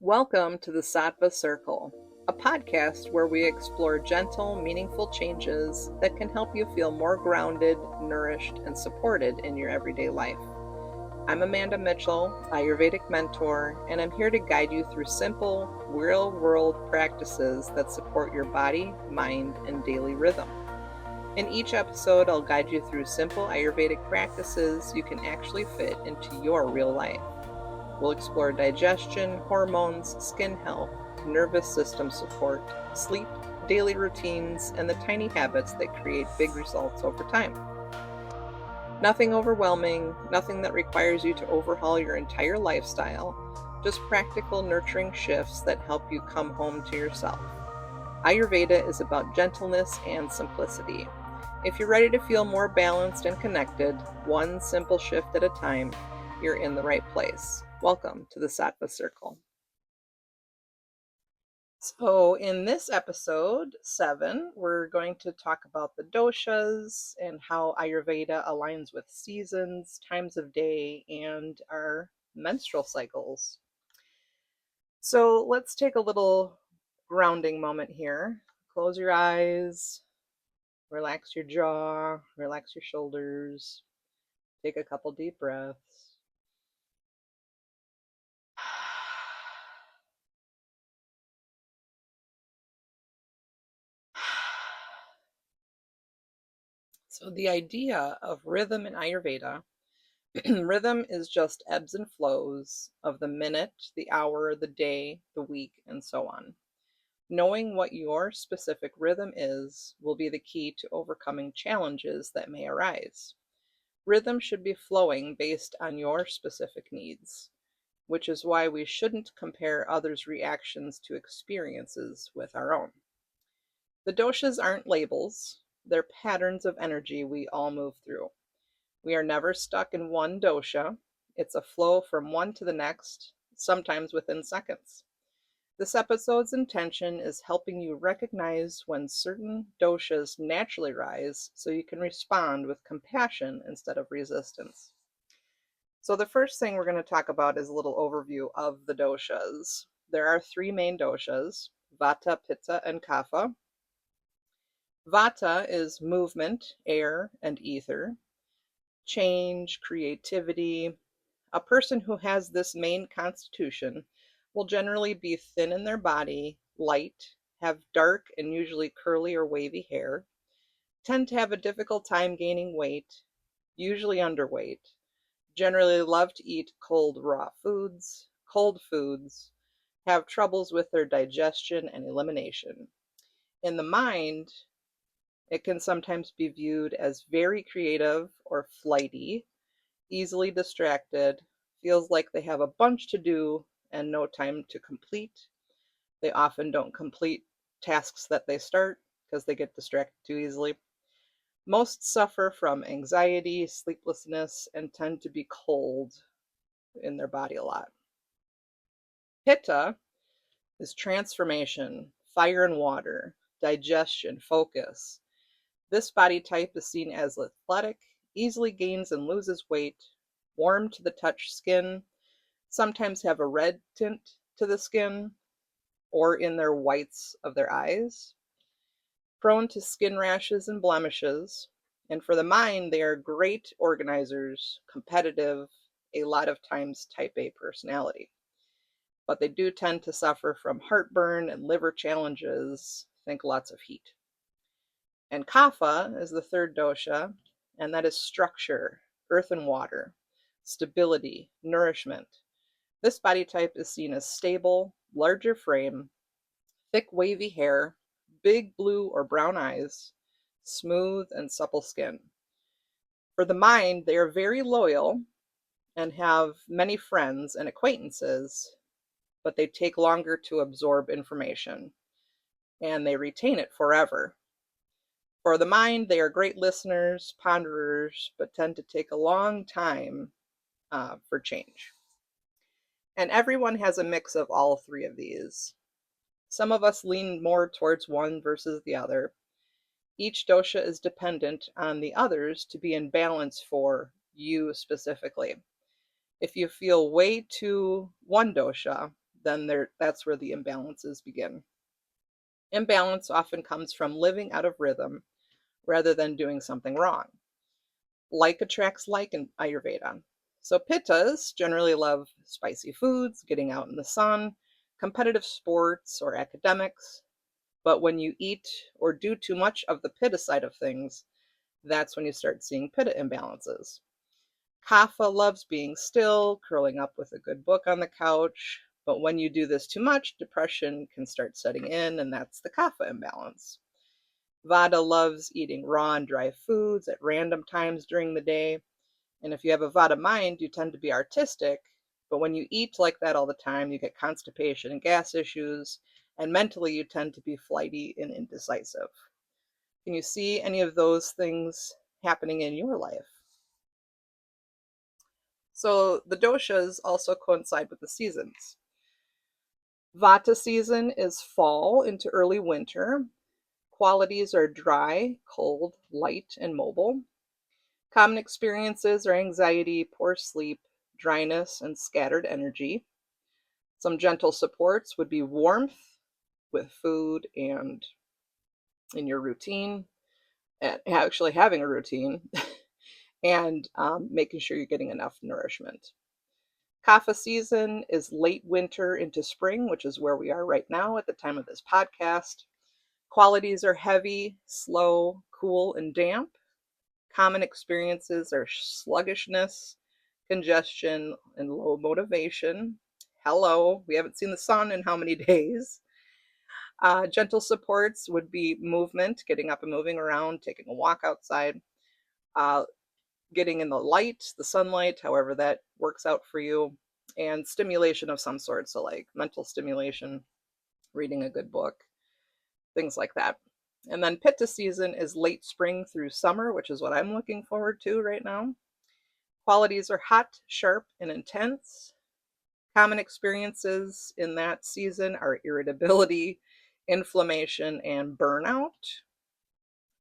Welcome to the Sattva Circle, a podcast where we explore gentle, meaningful changes that can help you feel more grounded, nourished, and supported in your everyday life. I'm Amanda Mitchell, Ayurvedic mentor, and I'm here to guide you through simple, real-world practices that support your body, mind, and daily rhythm. In each episode, I'll guide you through simple Ayurvedic practices you can actually fit into your real life. We'll explore digestion, hormones, skin health, nervous system support, sleep, daily routines, and the tiny habits that create big results over time. Nothing overwhelming, nothing that requires you to overhaul your entire lifestyle, just practical, nurturing shifts that help you come home to yourself. Ayurveda is about gentleness and simplicity. If you're ready to feel more balanced and connected, one simple shift at a time, you're in the right place. Welcome to the Sattva Circle. So in this episode 7, we're going to talk about the doshas and how Ayurveda aligns with seasons, times of day, and our menstrual cycles. So let's take a little grounding moment here. Close your eyes, relax your jaw, relax your shoulders, take a couple deep breaths. So the idea of rhythm in Ayurveda, rhythm is just ebbs and flows of the minute, the hour, the day, the week, and so on. Knowing what your specific rhythm is will be the key to overcoming challenges that may arise. Rhythm should be flowing based on your specific needs, which is why we shouldn't compare others' reactions to experiences with our own. The doshas aren't labels, they're patterns of energy we all move through. We are never stuck in one dosha. It's a flow from one to the next, sometimes within seconds. This episode's intention is helping you recognize when certain doshas naturally rise so you can respond with compassion instead of resistance. So the first thing we're going to talk about is a little overview of the doshas. There are 3 main doshas, Vata, Pitta, and Kapha. Vata is movement, air, and ether, change, creativity. A person who has this main constitution will generally be thin in their body, light, have dark and usually curly or wavy hair, tend to have a difficult time gaining weight, usually underweight, generally love to eat cold raw foods, cold foods, have troubles with their digestion and elimination. In the mind, it can sometimes be viewed as very creative or flighty, easily distracted, feels like they have a bunch to do and no time to complete. They often don't complete tasks that they start because they get distracted too easily. Most suffer from anxiety, sleeplessness, and tend to be cold in their body a lot. Pitta is transformation, fire and water, digestion, focus. This body type is seen as athletic, easily gains and loses weight, warm to the touch skin, sometimes have a red tint to the skin or in their whites of their eyes, prone to skin rashes and blemishes. And for the mind, they are great organizers, competitive, a lot of times type A personality. But they do tend to suffer from heartburn and liver challenges, think lots of heat. And Kapha is the third dosha, and that is structure, earth and water, stability, nourishment. This body type is seen as stable, larger frame, thick wavy hair, big blue or brown eyes, smooth and supple skin. For the mind, they are very loyal and have many friends and acquaintances, but they take longer to absorb information and they retain it forever. For the mind, they are great listeners, ponderers, but tend to take a long time for change. And everyone has a mix of all 3 of these. Some of us lean more towards one versus the other. Each dosha is dependent on the others to be in balance for you specifically. If you feel way too one dosha, then that's where the imbalances begin. Imbalance often comes from living out of rhythm rather than doing something wrong. Like attracts like in Ayurveda. So pittas generally love spicy foods, getting out in the sun, competitive sports, or academics. But when you eat or do too much of the pitta side of things, that's when you start seeing pitta imbalances. Kapha loves being still, curling up with a good book on the couch. But when you do this too much, depression can start setting in, and that's the Kapha imbalance. Vata loves eating raw and dry foods at random times during the day. And if you have a Vata mind, you tend to be artistic. But when you eat like that all the time, you get constipation and gas issues. And mentally, you tend to be flighty and indecisive. Can you see any of those things happening in your life? So the doshas also coincide with the seasons. Vata season is fall into early winter. Qualities are dry, cold, light, and mobile. Common experiences are anxiety, poor sleep, dryness, and scattered energy. Some gentle supports would be warmth with food and in your routine, and actually having a routine, and making sure you're getting enough nourishment. Kapha season is late winter into spring, which is where we are right now at the time of this podcast. Qualities are heavy, slow, cool, and damp. Common experiences are sluggishness, congestion, and low motivation. Hello, we haven't seen the sun in how many days? Gentle supports would be movement, getting up and moving around, taking a walk outside, uh, getting in the light, the sunlight, however that works out for you, and stimulation of some sort. So, like mental stimulation, reading a good book, things like that. And then Pitta season is late spring through summer, which is what I'm looking forward to right now. Qualities are hot, sharp, and intense. Common experiences in that season are irritability, inflammation, and burnout.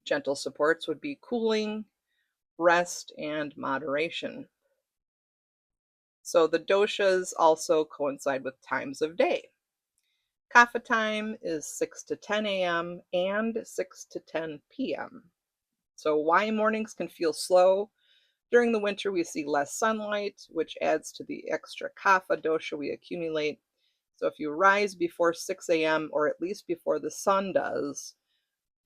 Gentle supports would be cooling, rest, and moderation. So the doshas also coincide with times of day. Kapha time is 6 to 10 a.m. and 6 to 10 p.m. So why mornings can feel slow? During the winter, we see less sunlight, which adds to the extra kapha dosha we accumulate. So if you rise before 6 a.m. or at least before the sun does,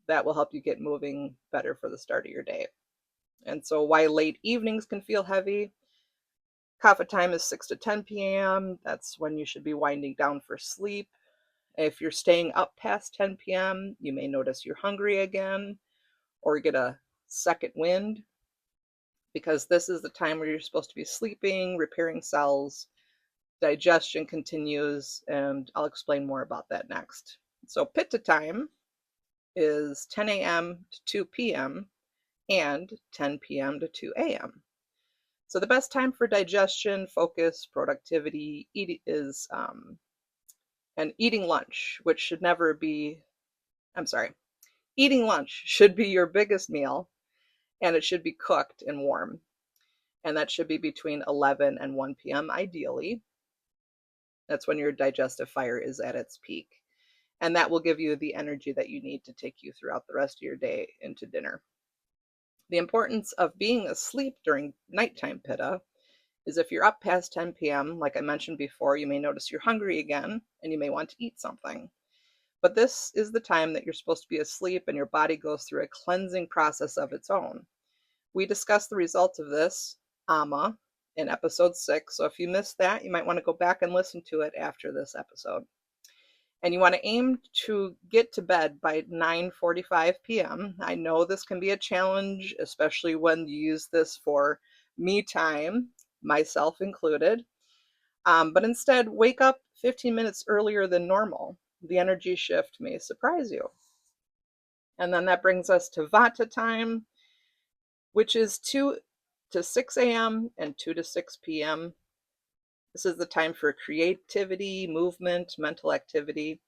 that will help you get moving better for the start of your day. And so why late evenings can feel heavy? Kapha time is 6 to 10 p.m. That's when you should be winding down for sleep. If you're staying up past 10 p.m., you may notice you're hungry again or get a second wind, because this is the time where you're supposed to be sleeping, repairing cells, digestion continues, and I'll explain more about that next. So Pitta time is 10 a.m. to 2 p.m. and 10 p.m. to 2 a.m. So the best time for digestion, focus, productivity is and eating lunch, which should never be, I'm sorry, eating lunch should be your biggest meal, and it should be cooked and warm. And that should be between 11 and 1 p.m. ideally. That's when your digestive fire is at its peak. And that will give you the energy that you need to take you throughout the rest of your day into dinner. The importance of being asleep during nighttime pitta is if you're up past 10 p.m., like I mentioned before, you may notice you're hungry again and you may want to eat something. But this is the time that you're supposed to be asleep and your body goes through a cleansing process of its own. We discussed the results of this, AMA, in episode 6. So if you missed that, you might want to go back and listen to it after this episode. And you want to aim to get to bed by 9:45 p.m. I know this can be a challenge, especially when you use this for me time, myself included. But instead, wake up 15 minutes earlier than normal. The energy shift may surprise you. And then that brings us to Vata time, which is 2 to 6 a.m. and 2 to 6 p.m. This is the time for creativity, movement, mental activity.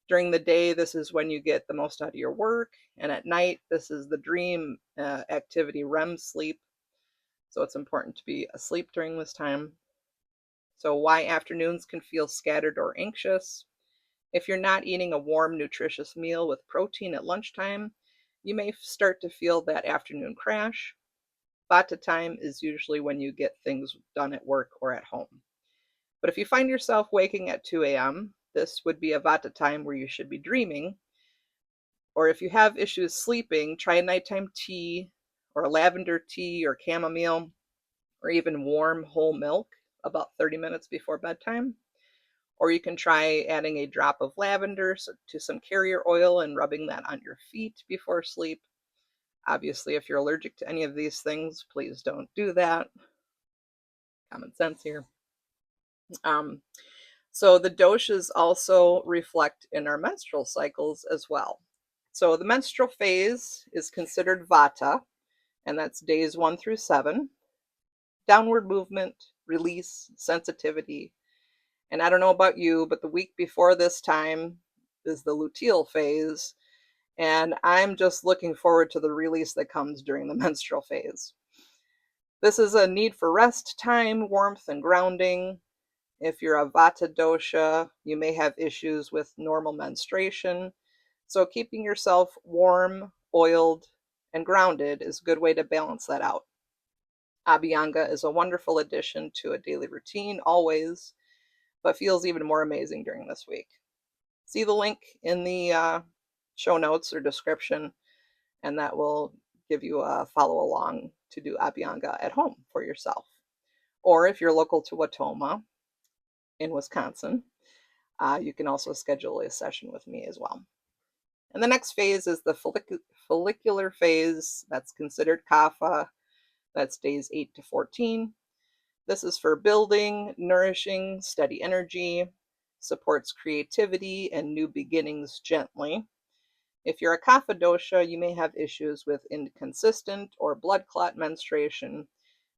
During the day, this is when you get the most out of your work. And at night, this is the dream activity, REM sleep. So it's important to be asleep during this time. So, why afternoons can feel scattered or anxious. If you're not eating a warm, nutritious meal with protein at lunchtime, you may start to feel that afternoon crash. Vata time is usually when you get things done at work or at home. But if you find yourself waking at 2 a.m., this would be a Vata time where you should be dreaming. Or if you have issues sleeping, try a nighttime tea or a lavender tea or chamomile or even warm whole milk about 30 minutes before bedtime. Or you can try adding a drop of lavender to some carrier oil and rubbing that on your feet before sleep. Obviously, if you're allergic to any of these things, please don't do that. Common sense here. Um, so the doshas also reflect in our menstrual cycles as well. So the menstrual phase is considered vata, and that's days 1 through 7. Downward movement, release, sensitivity. And I don't know about you, but the week before this time is the luteal phase, and I'm just looking forward to the release that comes during the menstrual phase. This is a need for rest time, warmth, and grounding. If you're a vata dosha, you may have issues with normal menstruation. So keeping yourself warm, oiled, and grounded is a good way to balance that out. Abhyanga is a wonderful addition to a daily routine always, but feels even more amazing during this week. See the link in the show notes or description, and that will give you a follow along to do Abhyanga at home for yourself. Or if you're local to Watoma in Wisconsin, you can also schedule a session with me as well. And the next phase is the follicular phase. That's considered kapha. That's days 8 to 14. This is for building, nourishing, steady energy, supports creativity and new beginnings gently. If you're a kapha dosha, you may have issues with inconsistent or blood clot menstruation.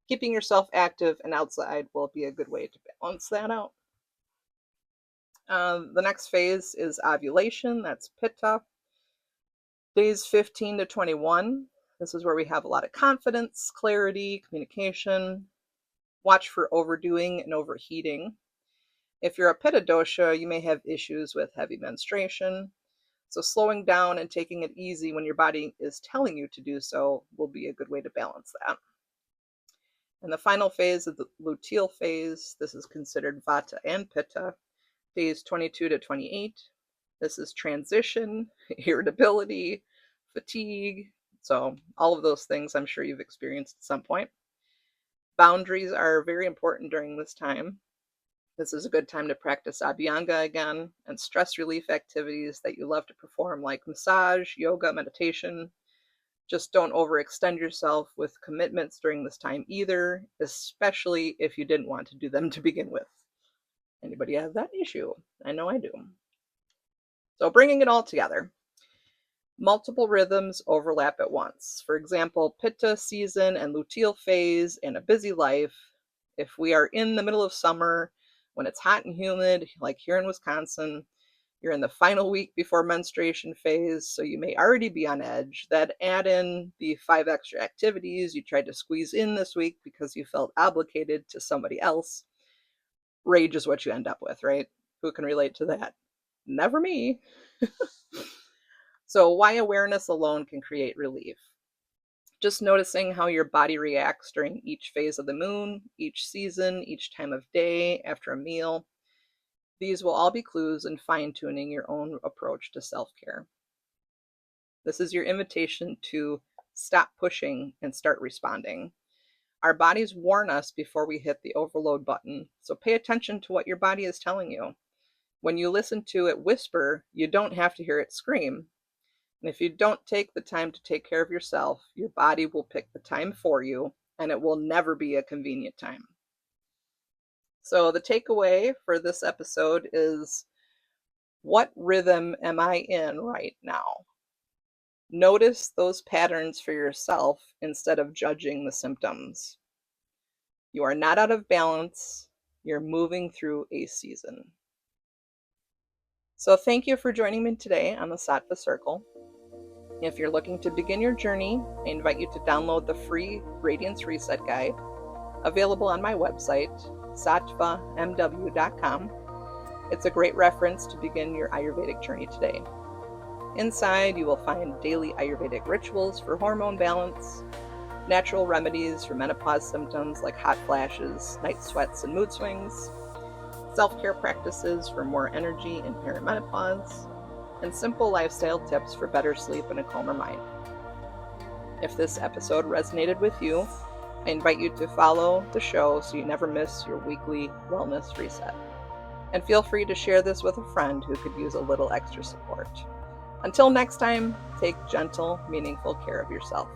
Keeping yourself active and outside will be a good way to balance that out. The next phase is ovulation. That's pitta. Days 15 to 21. This is where we have a lot of confidence, clarity, communication. Watch for overdoing and overheating. If you're a pitta dosha, you may have issues with heavy menstruation. So slowing down and taking it easy when your body is telling you to do so will be a good way to balance that. And the final phase is the luteal phase. This is considered vata and pitta, days 22 to 28. This is transition, irritability, fatigue. So all of those things I'm sure you've experienced at some point. Boundaries are very important during this time. This is a good time to practice Abhyanga again and stress relief activities that you love to perform, like massage, yoga, meditation. Just don't overextend yourself with commitments during this time either, especially if you didn't want to do them to begin with. Anybody have that issue? I know I do. So bringing it all together. Multiple rhythms overlap at once. For example, pitta season and luteal phase in a busy life. If we are in the middle of summer, when it's hot and humid, like here in Wisconsin, you're in the final week before menstruation phase, so you may already be on edge. That add in the 5 extra activities you tried to squeeze in this week because you felt obligated to somebody else. Rage is what you end up with, right? Who can relate to that? Never me. So why awareness alone can create relief. Just noticing how your body reacts during each phase of the moon, each season, each time of day, after a meal. These will all be clues in fine-tuning your own approach to self-care. This is your invitation to stop pushing and start responding. Our bodies warn us before we hit the overload button, so pay attention to what your body is telling you. When you listen to it whisper, you don't have to hear it scream. And if you don't take the time to take care of yourself, your body will pick the time for you, and it will never be a convenient time. So the takeaway for this episode is, what rhythm am I in right now? Notice those patterns for yourself instead of judging the symptoms. You are not out of balance. You're moving through a season. So thank you for joining me today on the Sattva Circle. If you're looking to begin your journey, I invite you to download the free Radiance Reset Guide, available on my website, sattvamw.com. It's a great reference to begin your Ayurvedic journey today. Inside, you will find daily Ayurvedic rituals for hormone balance, natural remedies for menopause symptoms like hot flashes, night sweats, and mood swings, self-care practices for more energy in perimenopause, and simple lifestyle tips for better sleep and a calmer mind. If this episode resonated with you, I invite you to follow the show so you never miss your weekly wellness reset. And feel free to share this with a friend who could use a little extra support. Until next time, take gentle, meaningful care of yourself.